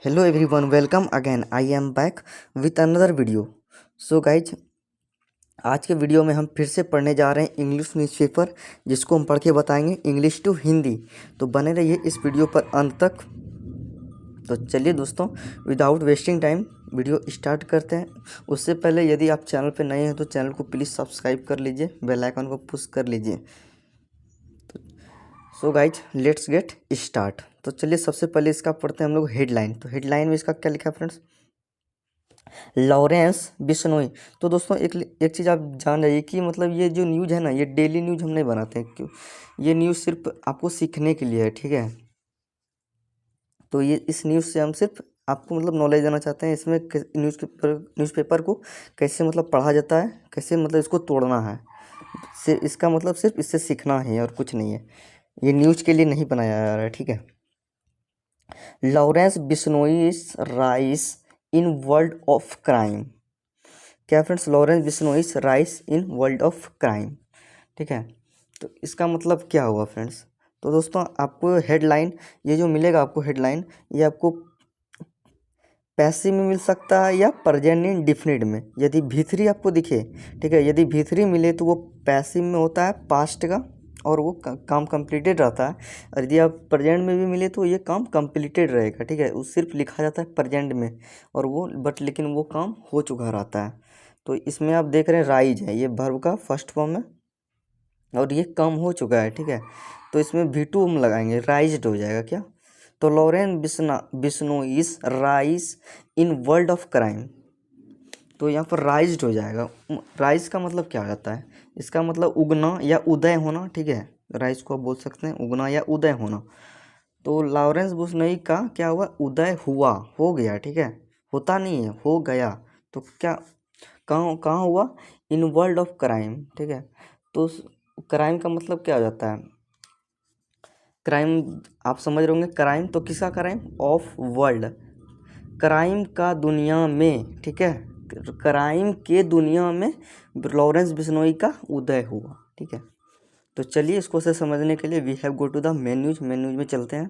Hello everyone, welcome again. I am back with another video. So guys, आज के video में हम फिर से पढ़ने जा रहे हैं इंग्लिश न्यूज़पेपर, जिसको हम पढ़ के बताएंगे इंग्लिश टू हिंदी। तो बने रहिए इस वीडियो पर अंत तक। तो चलिए दोस्तों, without wasting time video start करते हैं। उससे पहले यदि आप चैनल पर नए हैं तो चैनल को प्लीज़ सब्सक्राइब कर लीजिए, बेल आइकन को पुश कर लीजिए। So guys let's get start. तो चलिए सबसे पहले इसका पढ़ते हैं हम लोग हेडलाइन। तो हेडलाइन में इसका क्या लिखा है फ्रेंड्स? लॉरेंस बिश्नोई। तो दोस्तों एक चीज़ आप जान जाइए कि मतलब ये जो न्यूज़ है ना, ये डेली न्यूज़ हम नहीं बनाते हैं। क्यों? ये न्यूज़ सिर्फ आपको सीखने के लिए है, ठीक है। तो ये इस न्यूज़ से हम सिर्फ आपको मतलब नॉलेज देना चाहते हैं। इसमें न्यूज़पेपर को कैसे मतलब पढ़ा जाता है, कैसे मतलब इसको तोड़ना है, इसका मतलब सिर्फ इससे सीखना है और कुछ नहीं है। ये न्यूज़ के लिए नहीं बनाया जा रहा है, ठीक है। Lawrence Bishnoi's rise in world of crime. क्या friends? Lawrence Bishnoi's rise in world of crime, ठीक है। तो इसका मतलब क्या हुआ फ्रेंड्स? तो दोस्तों आपको हेडलाइन, ये जो मिलेगा आपको हेडलाइन, ये आपको पैसिव में मिल सकता है या प्रेजेंट इंडेफिनिट में। यदि भी3 आपको दिखे, ठीक है, यदि भी3 मिले तो वो पैसिव में होता है, पास्ट का, और वो काम कंप्लीटेड रहता है। और यदि आप प्रेजेंट में भी मिले तो ये काम कंप्लीटेड रहेगा, ठीक है। वो सिर्फ लिखा जाता है प्रेजेंट में, और वो लेकिन वो काम हो चुका रहता है। तो इसमें आप देख रहे हैं राइज है, ये वर्ब का फर्स्ट फॉर्म है और ये काम हो चुका है, ठीक है। तो इसमें V2 हम लगाएंगे, राइज्ड हो जाएगा क्या? तो Lawrence Bishnoi's rise in world of crime, तो यहाँ पर राइज्ड हो जाएगा। राइज का मतलब क्या हो जाता है? इसका मतलब उगना या उदय होना, ठीक है। राइज को आप बोल सकते हैं उगना या उदय होना। तो लॉरेंस बिश्नोई का क्या हुआ? उदय हुआ, हो गया, ठीक है। होता नहीं है, हो गया। तो क्या, कहाँ कहाँ हुआ? इन वर्ल्ड ऑफ क्राइम, ठीक है। तो क्राइम का मतलब क्या हो जाता है? क्राइम आप समझ रहे होंगे, क्राइम तो किसका क्राइम? ऑफ वर्ल्ड, क्राइम का दुनिया में, ठीक है। क्राइम के दुनिया में लॉरेंस बिश्नोई का उदय हुआ, ठीक है। तो चलिए इसको से समझने के लिए we have go to the main news. Main news में चलते हैं।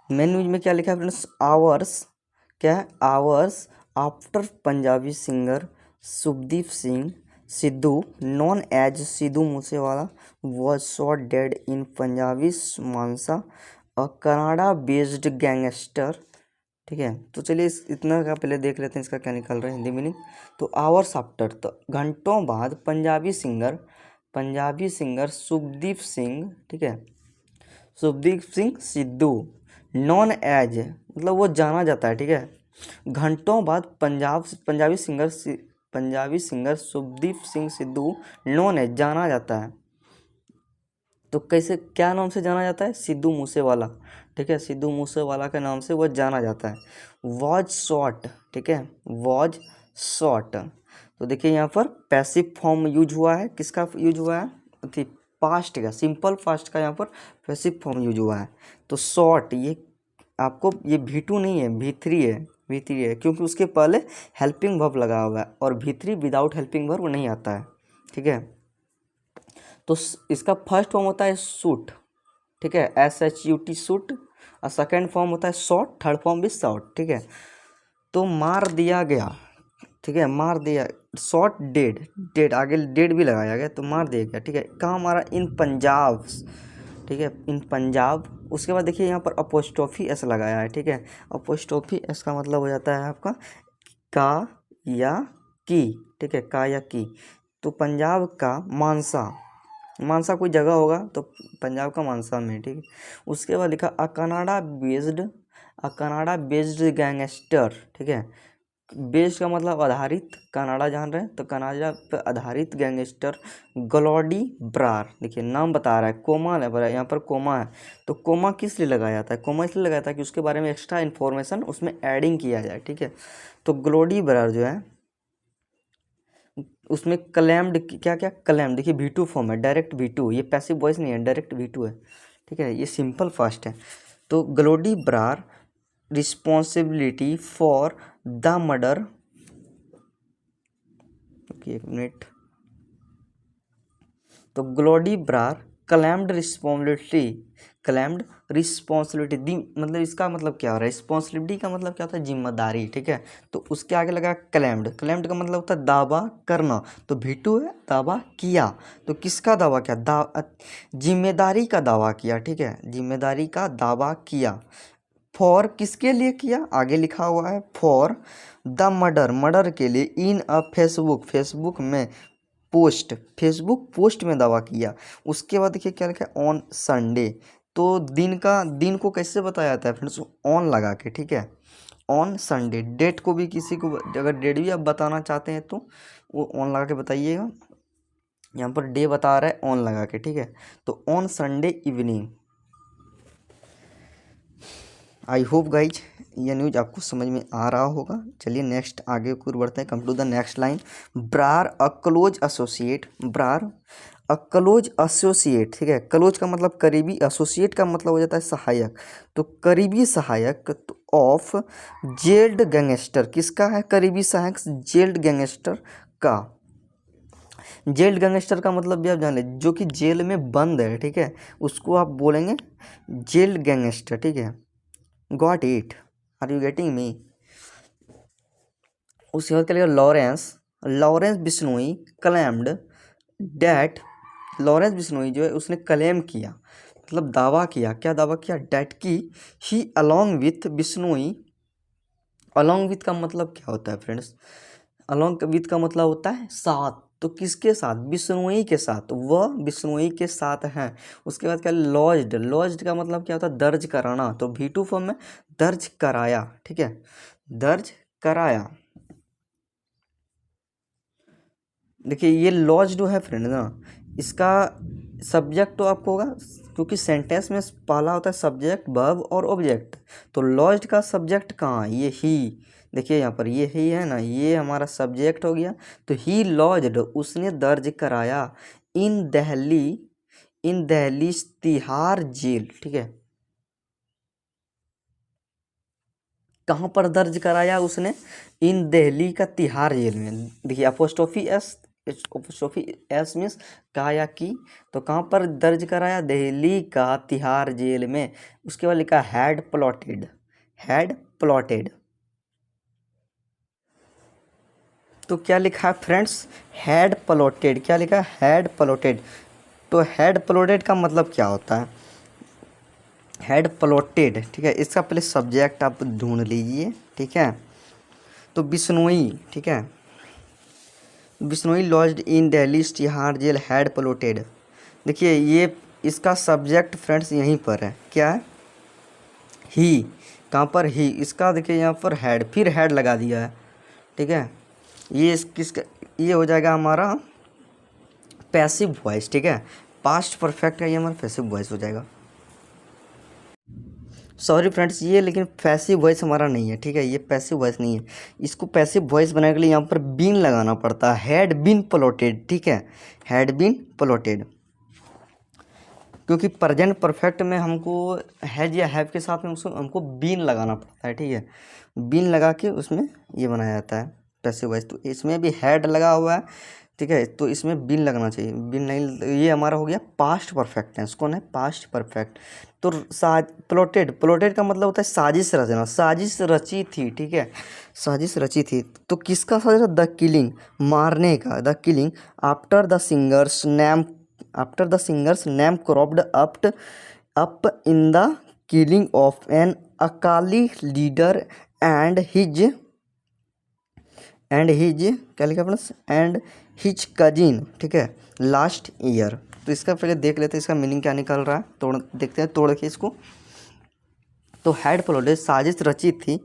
मेन न्यूज में क्या लिखा है फ्रेंड्स? आवर्स, क्या है? Hours after Punjabi singer Shubhdeep Singh Sidhu, known as Sidhu Moosewala, was shot dead in Punjabi Mansa, a Canada based gangster, ठीक है। तो चलिए इतना का पहले देख लेते हैं इसका क्या निकल रहा है हिंदी मीनिंग। तो आवर्स आफ्टर, तो घंटों बाद पंजाबी सिंगर शुभदीप सिंह, ठीक है, शुभदीप सिंह सिद्धू, नॉन एज मतलब वो जाना जाता है, ठीक है। घंटों बाद Punjabi singer Shubhdeep Singh Sidhu, known as जाना जाता है। तो कैसे, क्या नाम से जाना जाता है? सिद्धू मूसेवाला, ठीक है। सिद्धू मूसेवाला के नाम से वो जाना जाता है। वॉज शॉट, ठीक है, वॉज शॉट। तो देखिए यहाँ पर पैसिव फॉर्म यूज हुआ है, किसका यूज हुआ है? थी पास्ट का, सिंपल पास्ट का यहाँ पर पैसिव फॉर्म यूज हुआ है। तो शॉट, ये आपको ये V2 नहीं है, V3 है, V3 है, क्योंकि उसके पहले हेल्पिंग वर्ब लगा हुआ है और V3 विदाउट हेल्पिंग वर्ब नहीं आता है, ठीक है। तो इसका फर्स्ट फॉर्म होता है शूट, ठीक है, SHUT शूट, और सेकेंड फॉर्म होता है शॉट, थर्ड फॉर्म भी शॉट, ठीक है। तो मार दिया गया, ठीक है, मार दिया, शॉट डेड, डेड आगे डेड भी लगाया गया, तो मार दिया गया, ठीक है। कहाँ मारा? इन पंजाब, ठीक है, इन पंजाब। उसके बाद देखिए यहाँ पर अपोस्ट्रोफी एस लगाया है, ठीक है। अपोस्ट्रोफी एस का मतलब हो जाता है आपका का या की, ठीक है, का या की। तो पंजाब का मानसा, मानसा कोई जगह होगा तो पंजाब का मानसा में, ठीक है। उसके बाद लिखा अ कनाडा बेस्ड गैंगस्टर, ठीक है। बेस्ड का मतलब आधारित, कनाडा जान रहे हैं, तो कनाडा पर आधारित गैंगस्टर ग्लोडी ब्रार, देखिए नाम बता रहा है, कोमा है यहाँ पर, कोमा है। तो कोमा किस लिए लगाया जाता है? कोमा इसलिए लगाया था कि उसके बारे में एक्स्ट्रा इन्फॉर्मेशन उसमें एडिंग किया जाए, ठीक है। तो ग्लोडी ब्रार जो है उसमें क्लेम्ड, क्या क्या क्लेम, देखिए V2 फॉर्म है, डायरेक्ट V2, ये पैसिव वॉइस नहीं है, डायरेक्ट V2 है, ठीक है। ये सिंपल फास्ट है। तो Goldy Brar responsibility for the murder, एक मिनट। तो Goldy Brar claimed responsibility, claimed responsibility दी, मतलब इसका मतलब क्या हो रहा है, रिस्पॉन्सिबिलिटी का मतलब क्या होता है, जिम्मेदारी, ठीक है। तो उसके आगे लगा क्लेम्ड, क्लेम्ड का मतलब होता है दावा करना, तो V2 है दावा किया, तो किसका दावा किया, जिम्मेदारी का दावा किया, ठीक है, जिम्मेदारी का दावा किया। फॉर किसके लिए किया, आगे लिखा हुआ है फॉर द मर्डर, मर्डर के लिए, इन अ फेसबुक, फेसबुक में पोस्ट, फेसबुक पोस्ट में दावा किया। उसके बाद देखिए क्या लिखा है, ऑन संडे, तो दिन को कैसे बताया जाता है फ्रेंड्स, ऑन लगा के, ठीक है, ऑन संडे। डेट को भी किसी को अगर डेट भी आप बताना चाहते हैं तो वो ऑन लगा के बताइएगा, यहाँ पर डे बता रहा है ऑन लगा के, ठीक है। तो on Sunday evening. I hope guys ये न्यूज आपको समझ में आ रहा होगा। चलिए नेक्स्ट आगे और बढ़ते हैं, come to the next line. Brar a close associate, Brar a close associate, ठीक है, क्लोज का मतलब करीबी, एसोसिएट का मतलब हो जाता है सहायक, तो करीबी सहायक ऑफ जेल्ड गैंगस्टर, किसका है करीबी सहायक, जेल्ड गैंगस्टर का। जेल्ड गैंगस्टर का मतलब भी आप जान लें, जो कि जेल में बंद है, ठीक है, उसको आप बोलेंगे जेल्ड गैंगस्टर, ठीक है। Got it, are you getting me. उसके बाद क्या लिखा, Lawrence, Lawrence Bishnoi claimed that, Lawrence Bishnoi जो है उसने क्लेम किया, मतलब दावा किया, क्या दावा किया, डैट की ही along with Bishnoi, along with का मतलब क्या होता है फ्रेंड्स, अलॉन्ग विथ का मतलब होता है साथ, तो किसके साथ, बिश्नोई के साथ, वह बिश्नोई के साथ हैं। उसके बाद क्या, लॉज्ड, लॉज्ड का मतलब क्या होता है, दर्ज कराना, तो V2 फॉर्म में दर्ज कराया, ठीक है, दर्ज कराया। देखिए ये लॉज जो है फ्रेंड ना, इसका सब्जेक्ट तो आपको होगा, क्योंकि सेंटेंस में पहला होता है सब्जेक्ट वर्ब और ऑब्जेक्ट, तो लॉज्ड का सब्जेक्ट कहाँ है, ये ही, देखिए यहाँ पर ये ही है ना, ये हमारा सब्जेक्ट हो गया, तो ही लॉज्ड उसने दर्ज कराया, इन दिल्ली, इन दिल्ली तिहाड़ जेल, ठीक है, कहाँ पर दर्ज कराया उसने, इन दिल्ली का तिहाड़ जेल में। देखिए apostrophe S, apostrophe S means कहा या की, तो कहाँ पर दर्ज कराया, दिल्ली का तिहाड़ जेल में। उसके बाद लिखा हैड प्लॉटेड, हैड प्लॉटेड, तो क्या लिखा है फ्रेंड्स, हैड प्लॉटेड, क्या लिखा है, हैड प्लॉटेड। तो हैड प्लॉटेड का मतलब क्या होता है, हैड प्लॉटेड, ठीक है, इसका पहले सब्जेक्ट आप ढूंढ लीजिए, ठीक है। तो बिश्नोई, ठीक है, Bishnoi lodged in Delhi Tihar jail had plotted. देखिए ये इसका सब्जेक्ट फ्रेंड्स यहीं पर है, क्या है, ही, कहाँ पर ही, इसका देखिए यहाँ पर हैड, फिर हैड लगा दिया है, ठीक है। ये किसका, ये हो जाएगा हमारा पैसिव वॉइस, ठीक है, पास्ट परफेक्ट का ये हमारा पैसिव वॉइस हो जाएगा। सॉरी फ्रेंड्स ये लेकिन पैसिव वॉइस हमारा नहीं है, ठीक है, ये पैसिव वॉइस नहीं है, इसको पैसिव वॉइस बनाने के लिए यहाँ पर बीन लगाना पड़ता है, हैड बीन प्लॉटेड, ठीक है, हैड बीन प्लॉटेड, क्योंकि प्रेजेंट परफेक्ट में हमको हैज या हैव के साथ में उसको हमको बीन लगाना पड़ता है, ठीक है, बीन लगा के उसमें ये बनाया जाता है पैसिव वॉइस। तो इसमें भी हैड लगा हुआ है, ठीक है, तो इसमें बीन लगना चाहिए, बीन नहीं, ये हमारा हो गया पास्ट परफेक्ट टेंस, कौन है, पास्ट परफेक्ट। तो प्लॉटेड, प्लॉटेड का मतलब होता है साजिश रचना, साजिश रची थी, ठीक है, साजिश रची थी, तो किसका साजिश, द किलिंग, मारने का, the killing after the singer's name, after the singer's name cropped up in the killing of an Akali leader and his क्या लिखा फ्रेंड्स, एंड हिज कजिन, ठीक है, लास्ट ईयर। तो इसका पहले देख लेते हैं इसका मीनिंग क्या निकल रहा है, तोड़ देखते हैं, तोड़ के इसको। तो हैड प्लॉटेड साजिश रची थी,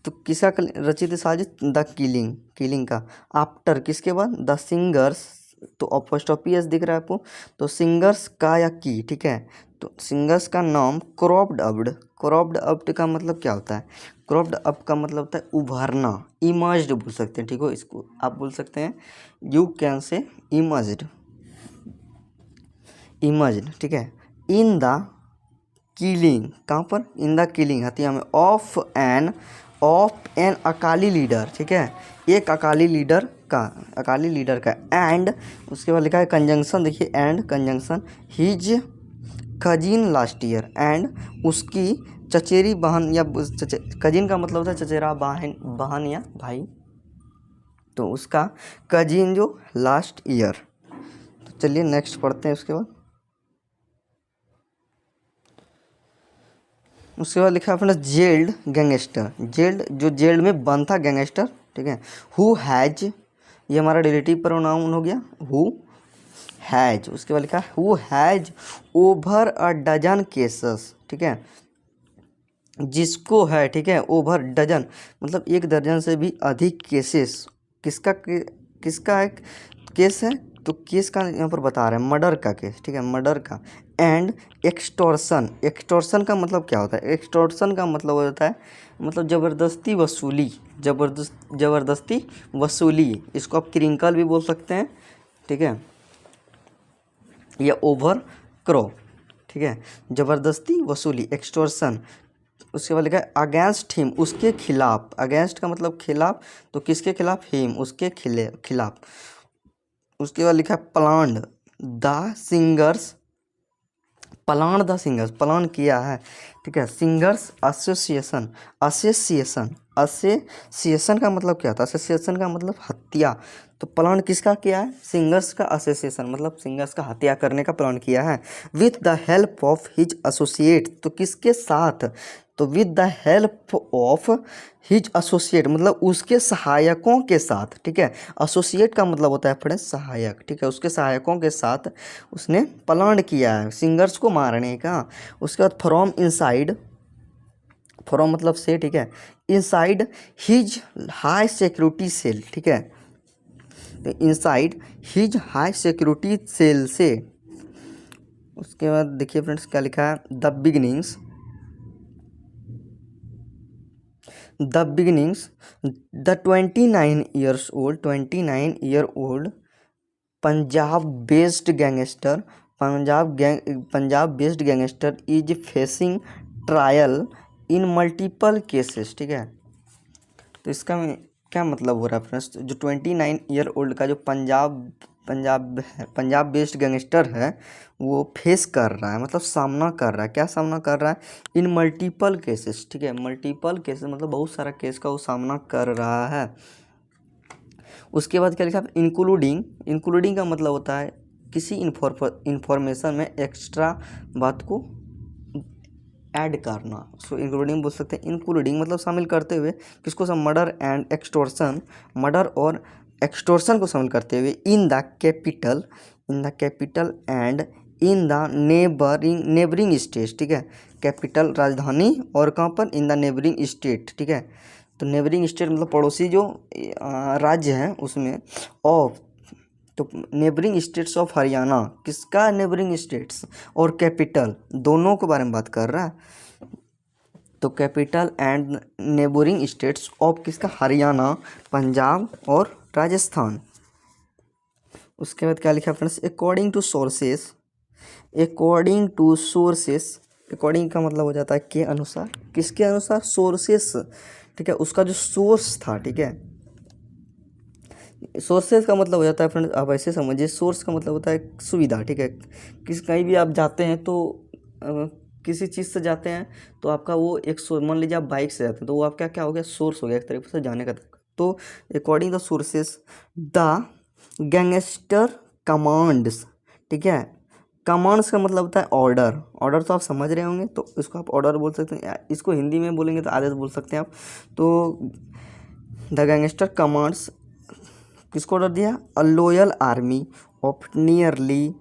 तो किसका रची थी साजिश, द किलिंग, किलिंग का, आफ्टर किसके बाद, द सिंगर्स, तो अपोस्ट्रोफी एस दिख रहा है आपको, तो सिंगर्स का या की, ठीक है, तो सिंगर्स का नाम क्रॉप्ड अप्ड, क्रॉप्ड अप्ड का मतलब क्या होता है, क्रॉप्ड अप का मतलब होता है उभरना, इमर्ज्ड बोल सकते हैं, ठीक हो, इसको आप बोल सकते हैं you can say emerged, emerged, ठीक है, इन द किलिंग, कहाँ पर, इन द किलिंग हत्या में, ऑफ एन अकाली लीडर, ठीक है, एक अकाली लीडर का, अकाली लीडर का, एंड उसके बाद लिखा है कंजंक्शन, देखिए and conjunction, his cousin last year and उसकी चचेरी बहन या कजिन का मतलब होता है चचेरा बहन या भाई, तो उसका कजिन जो लास्ट ईयर। तो चलिए नेक्स्ट पढ़ते हैं। उसके बाद लिखा है अपना जेल्ड गैंगस्टर, जेल्ड जो जेल में बंद था गैंगस्टर, ठीक है। हु हैज, ये हमारा रिलेटिव प्रोनाउन हो गया, हु हैज। उसके बाद लिखा है who has over a dozen cases, ठीक है, जिसको है, ठीक है, ओवर डजन मतलब 1 दर्जन से भी अधिक केसेस। किसका एक केस है, तो केस का यहाँ पर बता रहे हैं मर्डर का केस, ठीक है, मर्डर का। एंड एक्सटॉर्शन, एक्सटॉर्शन का मतलब क्या होता है, एक्सटॉर्शन का मतलब होता है मतलब ज़बरदस्ती वसूली, ज़बरदस्ती वसूली, इसको आप क्रिंकल भी बोल सकते हैं, ठीक है, या ओवर क्रो, ठीक है, ज़बरदस्ती वसूली एक्सटॉर्शन। उसके बाद लिखा है अगेंस्ट हिम, उसके खिलाफ, अगेंस्ट का मतलब खिलाफ, तो किसके खिलाफ, हिम, उसके खिलाफ। उसके बाद लिखा है planned the singers, plan the singers, plan किया है, ठीक है, सिंगर्स एसोसिएशन, एसोसिएशन का मतलब क्या था, एसोसिएशन का मतलब हत्या, तो प्लान किसका किया है, सिंगर्स का एसोसिएशन मतलब सिंगर्स का हत्या करने का प्लान किया है। With the help of his associate, तो किसके साथ, तो with the help of his associate मतलब उसके सहायकों के साथ, ठीक है, एसोसिएट का मतलब होता है फ्रेंड्स सहायक, ठीक है, उसके सहायकों के साथ उसने प्लान किया है सिंगर्स को मारने का। उसके बाद फ्रॉम इनसाइड, फ्रॉम मतलब से, ठीक है, inside his high security cell, ठीक है, तो inside his high security cell से। उसके बाद देखिए फ्रेंड्स क्या लिखा है, the beginnings, the beginnings the 29-year-old Punjab based gangster, Punjab based gangster is facing trial in multiple cases, ठीक है। तो इसका क्या मतलब हो रहा है फ्रेंड्स, जो 29 ईयर ओल्ड का जो पंजाब बेस्ड गैंगस्टर है वो फेस कर रहा है, मतलब सामना कर रहा है, क्या सामना कर रहा है, इन मल्टीपल केसेस, ठीक है, मल्टीपल केसेस मतलब बहुत सारा केस का वो सामना कर रहा है। उसके बाद क्या लिखा है, इंक्लूडिंग का मतलब होता है किसी इंफॉर्मेशन में एक्स्ट्रा बात को ऐड करना, सो इंक्लूडिंग बोल सकते हैं, इंक्लूडिंग मतलब शामिल करते हुए किसको, सब मर्डर एंड एक्सटॉर्शन, मर्डर और एक्सटॉर्शन को शामिल करते हुए in the capital and in the neighbouring state, ठीक है, कैपिटल राजधानी और कहाँ पर, इन द नेबरिंग स्टेट, ठीक है, तो नेबरिंग स्टेट मतलब पड़ोसी जो राज्य हैं उसमें, ऑफ, तो नेबरिंग स्टेट्स ऑफ हरियाणा, किसका नेबरिंग स्टेट्स और कैपिटल दोनों के बारे में बात कर रहा है, तो capital and neighbouring states of किसका, हरियाणा, पंजाब और राजस्थान। उसके बाद क्या लिखा friends, according to sources, according का मतलब हो जाता है के अनुसार, किसके अनुसार, सोर्सेस, ठीक है, उसका जो सोर्स था, ठीक है, सोर्सेज का मतलब हो जाता है फ्रेंड्स, आप ऐसे समझिए, सोर्स का मतलब होता है सुविधा, ठीक है, कहीं भी आप जाते हैं तो किसी चीज़ से जाते हैं तो आपका वो एक मान लीजिए आप बाइक से जाते हैं तो वो आपका क्या हो गया, सोर्स हो गया एक तरीके से जाने का तरीका। तो according the sources the gangster commands, ठीक है, कमांड्स का मतलब होता है ऑर्डर तो आप समझ रहे होंगे, तो इसको आप ऑर्डर बोल सकते हैं, इसको हिंदी में बोलेंगे तो आदेश बोल सकते हैं आप। तो द गैंगस्टर कमांड्स किसको ऑर्डर दिया, अ लॉयल आर्मी ऑफ नियरली,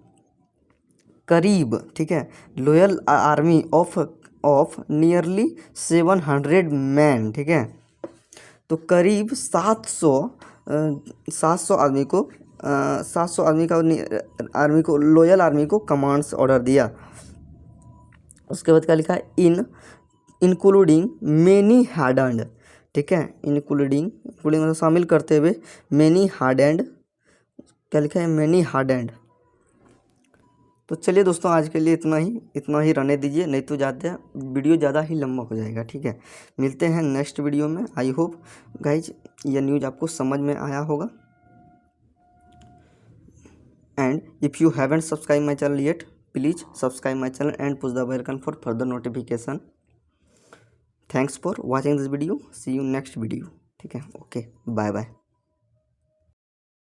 करीब, ठीक है, loyal army of nearly 700 man, ठीक है, तो करीब 700 आदमी को 700 आदमी का आर्मी को, लॉयल आर्मी को कमांड्स ऑर्डर दिया। उसके बाद क्या लिखा है, इंक्लूडिंग मेनी हार्डेंड, ठीक है, इंक्लूडिंग मतलब शामिल करते हुए मेनी हार्डेंड, क्या लिखा है, मेनी हार्डेंड। तो चलिए दोस्तों आज के लिए इतना ही रहने दीजिए, नहीं तो वीडियो ज़्यादा ही लंबा हो जाएगा, ठीक है। मिलते हैं नेक्स्ट वीडियो में। आई होप गाइज यह न्यूज़ आपको समझ में आया होगा, and if you haven't subscribe my channel yet, please subscribe my channel and push the bell icon for further notification. Thanks for watching this video, see you next video. ठीक है, okay, bye bye.